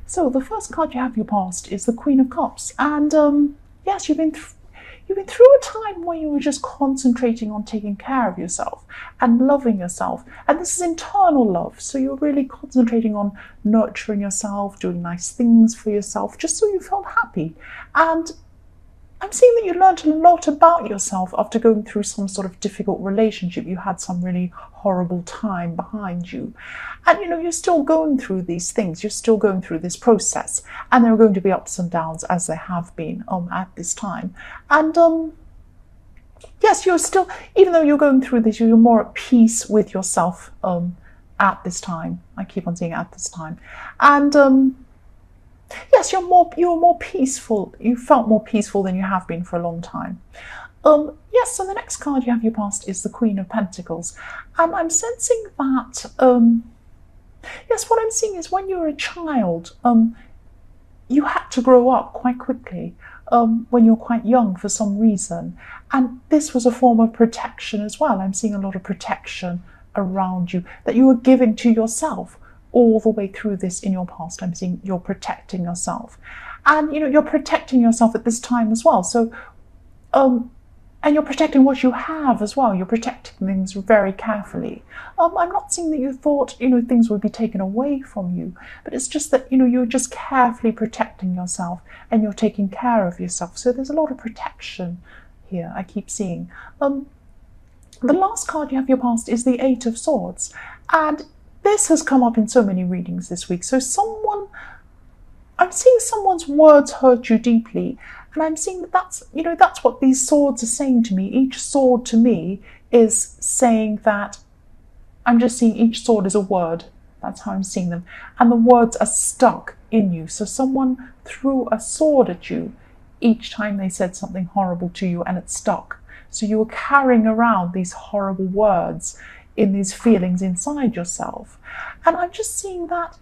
So the first card you have your past is the Queen of Cups, and yes, you've been through a time where you were just concentrating on taking care of yourself and loving yourself, and this is internal love. So you're really concentrating on nurturing yourself, doing nice things for yourself, just so you felt happy. And I'm seeing that you learned a lot about yourself after going through some sort of difficult relationship. You had some really horrible time behind you. And you're still going through these things. You're still going through this process. And there are going to be ups and downs, as there have been at this time. And yes, you're still, even though you're going through this, you're more at peace with yourself at this time. I keep on saying at this time. And yes, you're more peaceful. You felt more peaceful than you have been for a long time. Yes, so the next card you have your past is the Queen of Pentacles. And I'm sensing that, yes, what I'm seeing is when you were a child, you had to grow up quite quickly when you're quite young for some reason. And this was a form of protection as well. I'm seeing a lot of protection around you that you were giving to yourself. All the way through this in your past, I'm seeing you're protecting yourself. And, you're protecting yourself at this time as well. So, and you're protecting what you have as well. You're protecting things very carefully. I'm not seeing that you thought, things would be taken away from you, but it's just that, you're just carefully protecting yourself and you're taking care of yourself. So there's a lot of protection here, I keep seeing. The last card you have your past is the Eight of Swords. And this has come up in so many readings this week. So I'm seeing someone's words hurt you deeply. And I'm seeing that's what these swords are saying to me. Each sword to me is saying that, I'm just seeing each sword is a word. That's how I'm seeing them. And the words are stuck in you. So someone threw a sword at you each time they said something horrible to you, and it stuck. So you were carrying around these horrible words in these feelings inside yourself. And I'm just seeing that,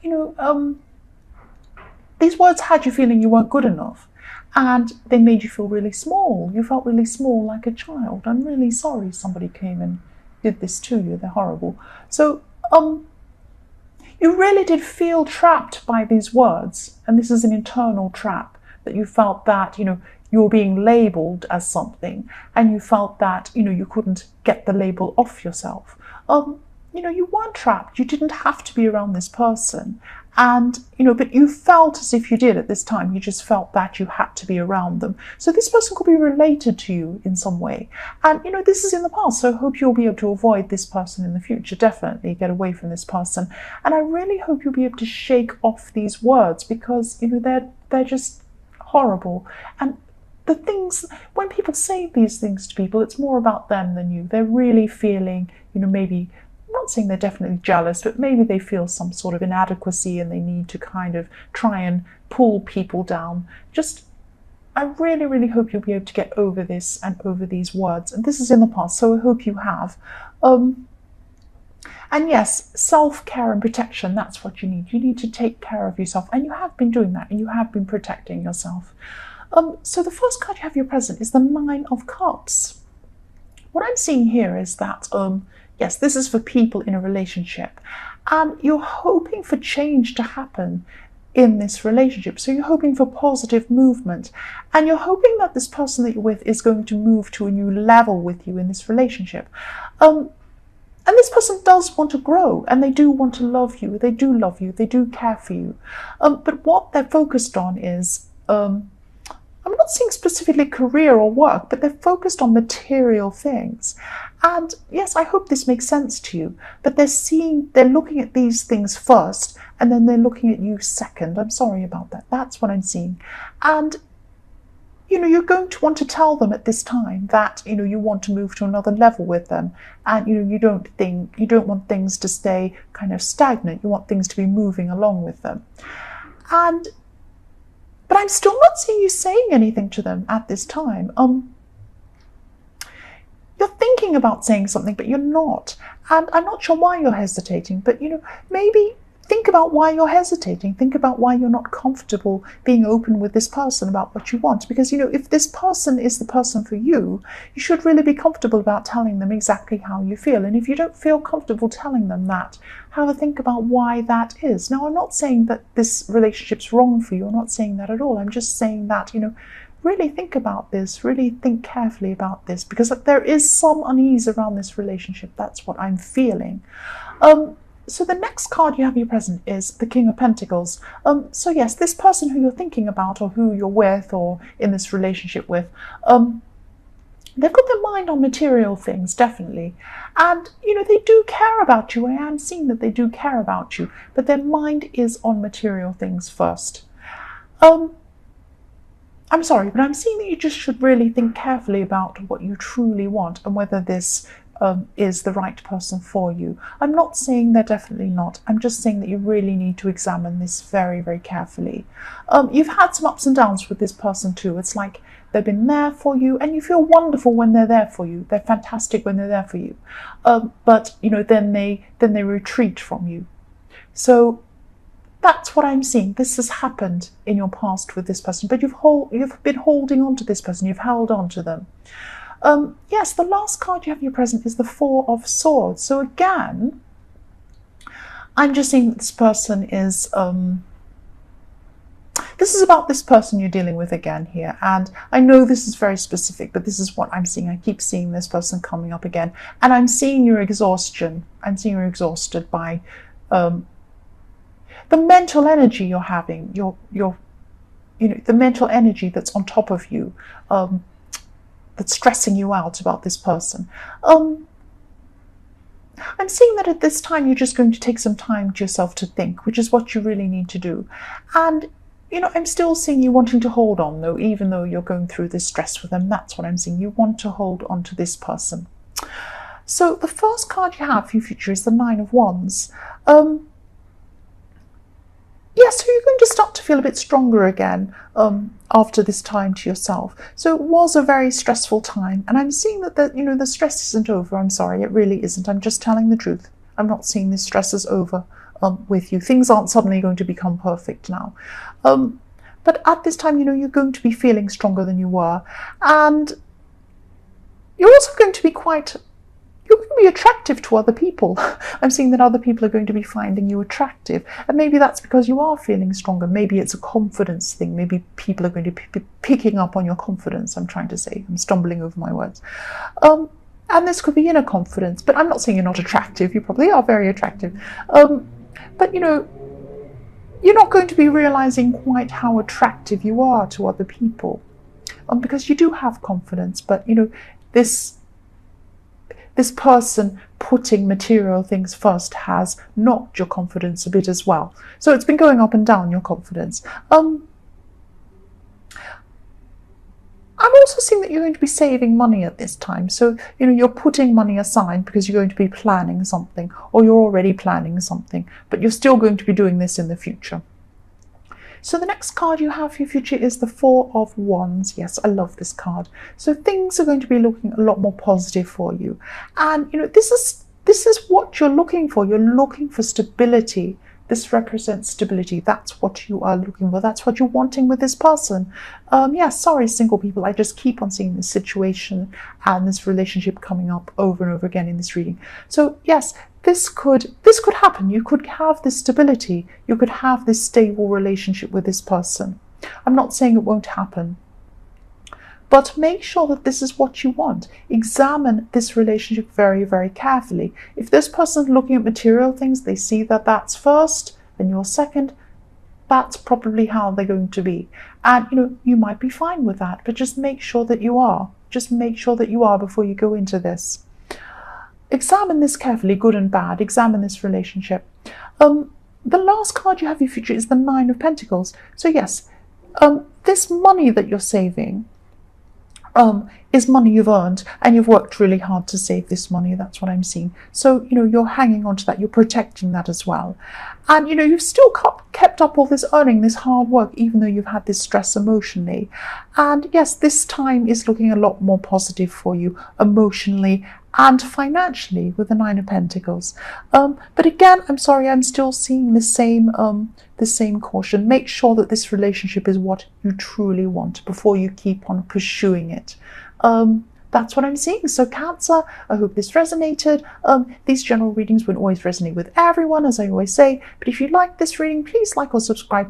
these words had you feeling you weren't good enough, and they made you feel really small. You felt really small, like a child. I'm really sorry somebody came and did this to you. They're horrible. So you really did feel trapped by these words, and this is an internal trap, that you felt that, you were being labelled as something, and you felt that, you couldn't get the label off yourself. You weren't trapped. You didn't have to be around this person. And, but you felt as if you did at this time. You just felt that you had to be around them. So this person could be related to you in some way. And, this is in the past. So I hope you'll be able to avoid this person in the future. Definitely get away from this person. And I really hope you'll be able to shake off these words, because, they're just horrible. And the things, when people say these things to people, it's more about them than you. They're really feeling, maybe, I'm not saying they're definitely jealous, but maybe they feel some sort of inadequacy and they need to kind of try and pull people down. I really, really hope you'll be able to get over this and over these words. And this is in the past, so I hope you have. And yes, self-care and protection, that's what you need. You need to take care of yourself. And you have been doing that, and you have been protecting yourself. So the first card you have your present is the Nine of Cups. What I'm seeing here is that, yes, this is for people in a relationship, and you're hoping for change to happen in this relationship. So you're hoping for positive movement, and you're hoping that this person that you're with is going to move to a new level with you in this relationship. And this person does want to grow, and they do want to love you. They do love you. They do care for you. But what they're focused on is, I'm not seeing specifically career or work, but they're focused on material things. And yes, I hope this makes sense to you, but they're looking at these things first, and then they're looking at you second. I'm sorry about that. That's what I'm seeing. And, you're going to want to tell them at this time that, you want to move to another level with them. And, you don't want things to stay kind of stagnant. You want things to be moving along with them. But I'm still not seeing you saying anything to them at this time. You're thinking about saying something, but you're not. And I'm not sure why you're hesitating, but, maybe think about why you're hesitating. Think about why you're not comfortable being open with this person about what you want. Because, if this person is the person for you, you should really be comfortable about telling them exactly how you feel. And if you don't feel comfortable telling them that, have a think about why that is. Now, I'm not saying that this relationship's wrong for you. I'm not saying that at all. I'm just saying that, really think about this. Really think carefully about this. Because there is some unease around this relationship. That's what I'm feeling. So the next card you have in your present is the King of Pentacles. So yes, this person who you're thinking about, or who you're with, or in this relationship with, they've got their mind on material things, definitely. And, they do care about you. I am seeing that they do care about you, but their mind is on material things first. I'm sorry, but I'm seeing that you just should really think carefully about what you truly want and whether this is the right person for you. I'm not saying they're definitely not. I'm just saying that you really need to examine this very, very carefully. You've had some ups and downs with this person too. It's like they've been there for you, and you feel wonderful when they're there for you. They're fantastic when they're there for you. But then they retreat from you. So that's what I'm seeing. This has happened in your past with this person, but you've been holding on to this person. You've held on to them. Yes, the last card you have in your present is the Four of Swords. So again, I'm just seeing that this person is, this is about this person you're dealing with again here. And I know this is very specific, but this is what I'm seeing. I keep seeing this person coming up again. And I'm seeing your exhaustion. I'm seeing you're exhausted by the mental energy you're having, the mental energy that's on top of you, that's stressing you out about this person. I'm seeing that at this time you're just going to take some time to yourself to think, which is what you really need to do. And, I'm still seeing you wanting to hold on, though, even though you're going through this stress with them. That's what I'm seeing. You want to hold on to this person. So the first card you have for your future is the Nine of Wands. Yes, so you're going to start to feel a bit stronger again after this time to yourself. So it was a very stressful time, and I'm seeing that the stress isn't over. I'm sorry, it really isn't. I'm just telling the truth. I'm not seeing this stress is over with you. Things aren't suddenly going to become perfect now. But at this time, you're going to be feeling stronger than you were, and you're also going to be you're going to be attractive to other people. I'm seeing that other people are going to be finding you attractive. And maybe that's because you are feeling stronger. Maybe it's a confidence thing. Maybe people are going to be picking up on your confidence, I'm trying to say. I'm stumbling over my words. And this could be inner confidence. But I'm not saying you're not attractive. You probably are very attractive. But, you're not going to be realizing quite how attractive you are to other people. Because you do have confidence. But, this person putting material things first has knocked your confidence a bit as well. So it's been going up and down, your confidence. I'm also seeing that you're going to be saving money at this time. So, you're putting money aside because you're going to be planning something, or you're already planning something, but you're still going to be doing this in the future. So the next card you have for your future is the Four of Wands. Yes, I love this card. So things are going to be looking a lot more positive for you. And, this is what you're looking for. You're looking for stability. This represents stability. That's what you are looking for. That's what you're wanting with this person. Sorry, single people. I just keep on seeing this situation and this relationship coming up over and over again in this reading. So yes, this could happen. You could have this stability. You could have this stable relationship with this person. I'm not saying it won't happen. But make sure that this is what you want. Examine this relationship very, very carefully. If this person's looking at material things, they see that that's first and you're second, that's probably how they're going to be. And, you might be fine with that, but just make sure that you are. Just make sure that you are before you go into this. Examine this carefully, good and bad. Examine this relationship. The last card you have in your future is the Nine of Pentacles. So yes, this money that you're saving, is money you've earned, and you've worked really hard to save this money. That's what I'm seeing. So, you're hanging on to that. You're protecting that as well. And, you've still kept up all this earning, this hard work, even though you've had this stress emotionally. And yes, this time is looking a lot more positive for you emotionally and financially with the Nine of Pentacles. But again, I'm sorry, I'm still seeing the same caution. Make sure that this relationship is what you truly want before you keep on pursuing it. That's what I'm seeing. So Cancer, I hope this resonated. These general readings won't always resonate with everyone, as I always say, but if you like this reading, please like or subscribe.